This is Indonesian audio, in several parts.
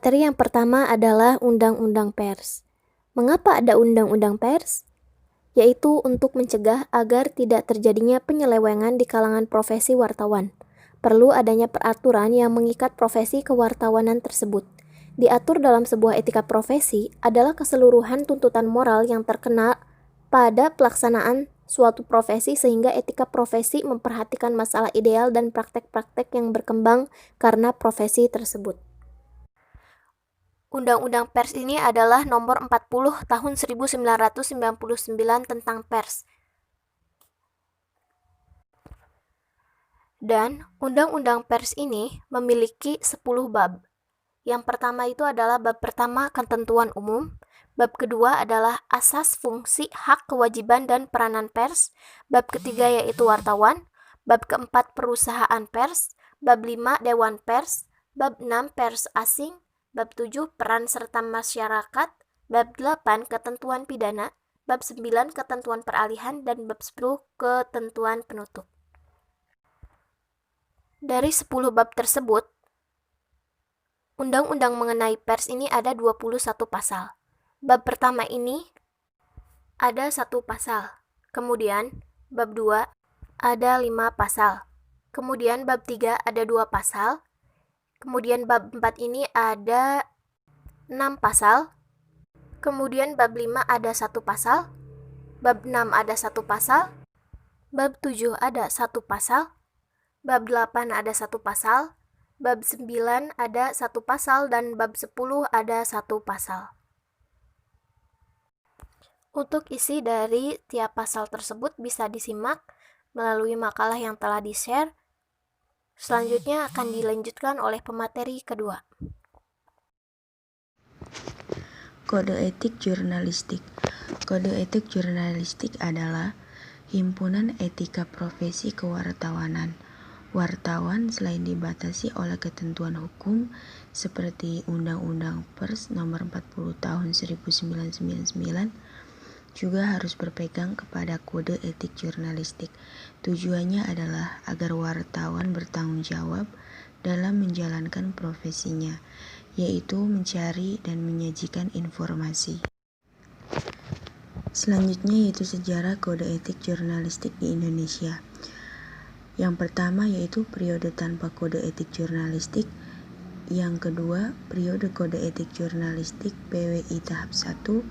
Materi yang pertama adalah Undang-Undang Pers. Mengapa ada Undang-Undang Pers? Yaitu untuk mencegah agar tidak terjadinya penyelewengan di kalangan profesi wartawan. Perlu adanya peraturan yang mengikat profesi kewartawanan tersebut. Diatur dalam sebuah etika profesi adalah keseluruhan tuntutan moral yang terkena pada pelaksanaan suatu profesi sehingga etika profesi memperhatikan masalah ideal dan praktek-praktek yang berkembang karena profesi tersebut. Undang-Undang Pers ini adalah nomor 40 tahun 1999 tentang pers. Dan Undang-Undang Pers ini memiliki 10 bab. Yang pertama itu adalah bab pertama ketentuan umum, bab kedua adalah asas fungsi, hak, kewajiban, dan peranan pers, bab ketiga yaitu wartawan, bab keempat perusahaan pers, bab 5 dewan pers, bab 6 pers asing, bab 7 peran serta masyarakat, bab 8 ketentuan pidana, bab 9 ketentuan peralihan, dan bab 10 ketentuan penutup. Dari 10 bab tersebut, undang-undang mengenai pers ini ada 21 pasal. Bab pertama ini ada 1 pasal. Kemudian bab 2 ada 5 pasal. Kemudian bab 3 ada 2 pasal. Kemudian bab 4 ini ada 6 pasal. Kemudian bab 5 ada 1 pasal. Bab 6 ada 1 pasal. Bab 7 ada 1 pasal. Bab 8 ada 1 pasal. Bab 9 ada 1 pasal dan bab 10 ada 1 pasal. Untuk isi dari tiap pasal tersebut bisa disimak melalui makalah yang telah di-share. Selanjutnya akan dilanjutkan oleh pemateri kedua. Kode etik jurnalistik. Kode etik jurnalistik adalah himpunan etika profesi kewartawanan. Wartawan selain dibatasi oleh ketentuan hukum seperti Undang-Undang Pers Nomor 40 Tahun 1999 juga harus berpegang kepada kode etik jurnalistik. Tujuannya adalah agar wartawan bertanggung jawab dalam menjalankan profesinya, yaitu mencari dan menyajikan informasi. Selanjutnya yaitu sejarah kode etik jurnalistik di Indonesia. Yang pertama yaitu periode tanpa kode etik jurnalistik. Yang kedua, periode kode etik jurnalistik PWI tahap 1.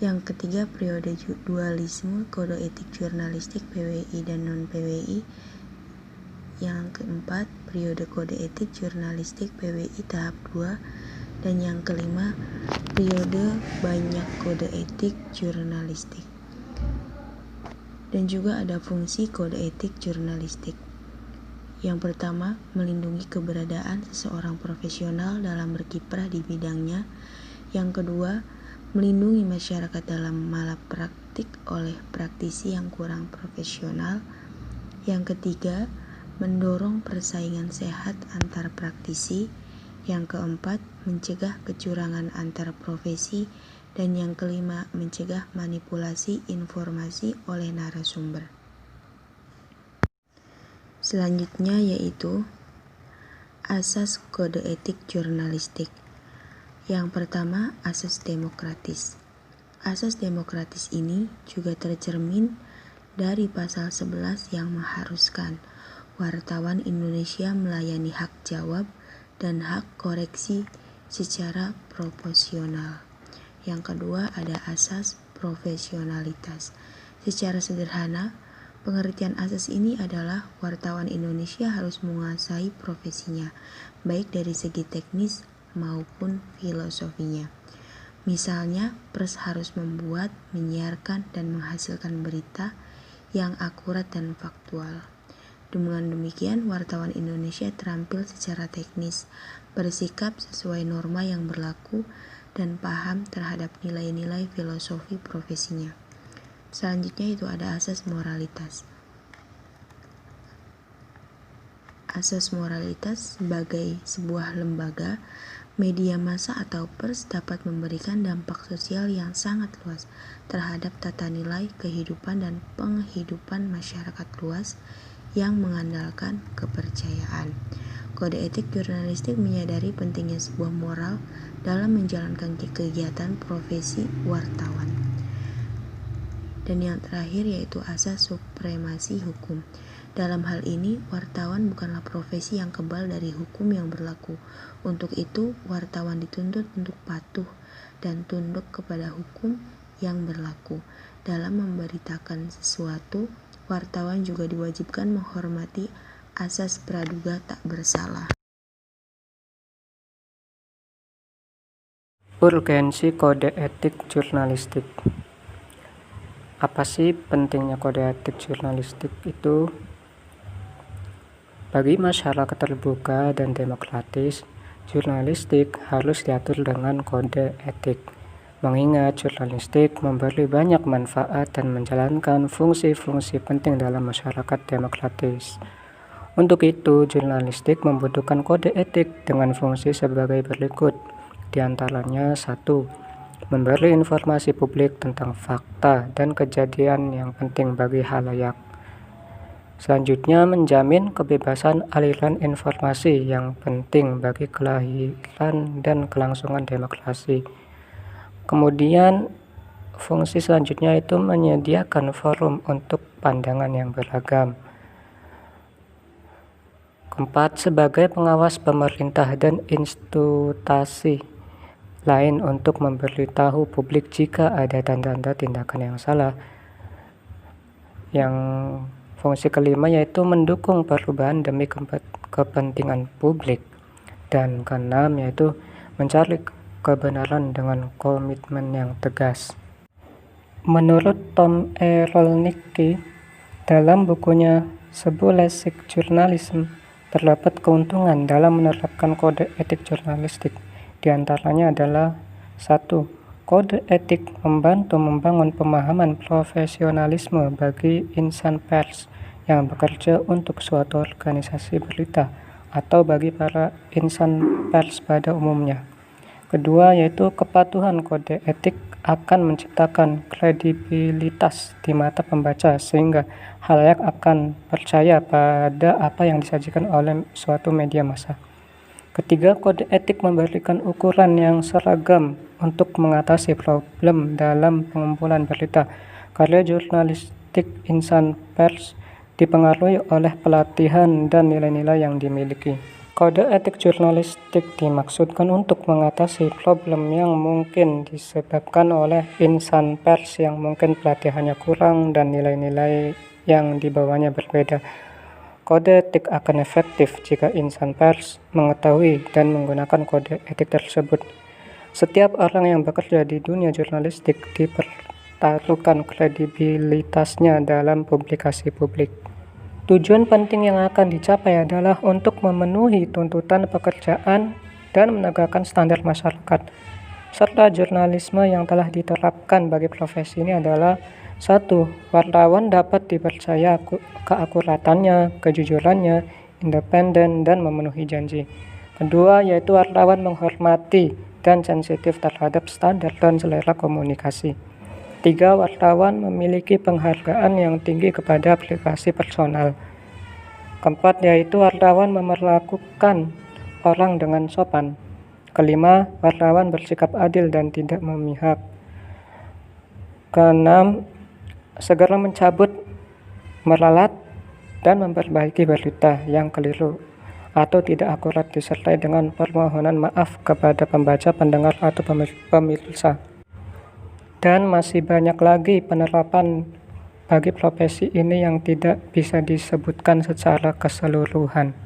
Yang ketiga, periode dualisme kode etik jurnalistik PWI dan non-PWI. Yang keempat, periode kode etik jurnalistik PWI tahap 2. Dan yang kelima, periode banyak kode etik jurnalistik. Dan juga ada fungsi kode etik jurnalistik. Yang pertama, melindungi keberadaan seseorang profesional dalam berkiprah di bidangnya. Yang kedua, melindungi masyarakat dalam malapraktik oleh praktisi yang kurang profesional. Yang ketiga, mendorong persaingan sehat antar praktisi. Yang keempat, mencegah kecurangan antar profesi. Dan yang kelima, mencegah manipulasi informasi oleh narasumber. Selanjutnya yaitu asas kode etik jurnalistik. Yang pertama, asas demokratis. Asas demokratis ini juga tercermin dari pasal 11 yang mengharuskan wartawan Indonesia melayani hak jawab dan hak koreksi secara proporsional. Yang kedua ada asas profesionalitas. Secara sederhana, pengertian asas ini adalah wartawan Indonesia harus menguasai profesinya, baik dari segi teknis maupun filosofinya. Misalnya, pers harus membuat, menyiarkan, dan menghasilkan berita yang akurat dan faktual. Dengan demikian, wartawan Indonesia terampil secara teknis, bersikap sesuai norma yang berlaku, dan paham terhadap nilai-nilai filosofi profesinya. Selanjutnya itu ada asas moralitas. Asas moralitas sebagai sebuah lembaga, media massa atau pers dapat memberikan dampak sosial yang sangat luas terhadap tata nilai kehidupan dan penghidupan masyarakat luas yang mengandalkan kepercayaan. kode etik jurnalistik menyadari pentingnya sebuah moral dalam menjalankan kegiatan profesi wartawan. Dan yang terakhir yaitu asas supremasi hukum. Dalam hal ini, wartawan bukanlah profesi yang kebal dari hukum yang berlaku. Untuk itu, wartawan dituntut untuk patuh dan tunduk kepada hukum yang berlaku. Dalam memberitakan sesuatu, wartawan juga diwajibkan menghormati asas praduga tak bersalah. Urgensi kode etik jurnalistik. Apa sih pentingnya kode etik jurnalistik itu? Bagi masyarakat terbuka dan demokratis, jurnalistik harus diatur dengan kode etik. Mengingat jurnalistik memberi banyak manfaat dan menjalankan fungsi-fungsi penting dalam masyarakat demokratis. Untuk itu, jurnalistik membutuhkan kode etik dengan fungsi sebagai berikut. Di antaranya 1. Memberi informasi publik tentang fakta dan kejadian yang penting bagi halayak. Selanjutnya, menjamin kebebasan aliran informasi yang penting bagi kelahiran dan kelangsungan demokrasi. Kemudian, fungsi selanjutnya itu menyediakan forum untuk pandangan yang beragam. Keempat, sebagai pengawas pemerintah dan institusi lain untuk memberitahu publik jika ada tanda-tanda tindakan yang salah. Yang fungsi kelima yaitu mendukung perubahan demi kepentingan publik. Dan keenam yaitu mencari kebenaran dengan komitmen yang tegas. Menurut Tom E. Rolnicki, dalam bukunya Scholastic Journalism, terdapat keuntungan dalam menerapkan kode etik jurnalistik. Di antaranya adalah 1. Kode etik membantu membangun pemahaman profesionalisme bagi insan pers yang bekerja untuk suatu organisasi berita atau bagi para insan pers pada umumnya. Kedua, yaitu kepatuhan kode etik akan menciptakan kredibilitas di mata pembaca sehingga khalayak akan percaya pada apa yang disajikan oleh suatu media massa. Ketiga, kode etik memberikan ukuran yang seragam untuk mengatasi problem dalam pengumpulan berita. Karya jurnalistik insan pers dipengaruhi oleh pelatihan dan nilai-nilai yang dimiliki. Kode etik jurnalistik dimaksudkan untuk mengatasi problem yang mungkin disebabkan oleh insan pers yang mungkin pelatihannya kurang dan nilai-nilai yang dibawanya berbeda. Kode etik akan efektif jika insan pers mengetahui dan menggunakan kode etik tersebut. Setiap orang yang bekerja di dunia jurnalistik dipertaruhkan kredibilitasnya dalam publikasi publik. Tujuan penting yang akan dicapai adalah untuk memenuhi tuntutan pekerjaan dan menegakkan standar masyarakat. Serta jurnalisme yang telah diterapkan bagi profesi ini adalah 1. Wartawan dapat dipercaya keakuratannya, kejujurannya, independen, dan memenuhi janji. Kedua, yaitu wartawan menghormati dan sensitif terhadap standar dan selera komunikasi. 3. Wartawan memiliki penghargaan yang tinggi kepada privasi personal. Keempat, yaitu wartawan memperlakukan orang dengan sopan. Kelima, wartawan bersikap adil dan tidak memihak. Keenam, segera mencabut, meralat, dan memperbaiki berita yang keliru atau tidak akurat disertai dengan permohonan maaf kepada pembaca, pendengar, atau pemirsa. Dan masih banyak lagi penerapan bagi profesi ini yang tidak bisa disebutkan secara keseluruhan.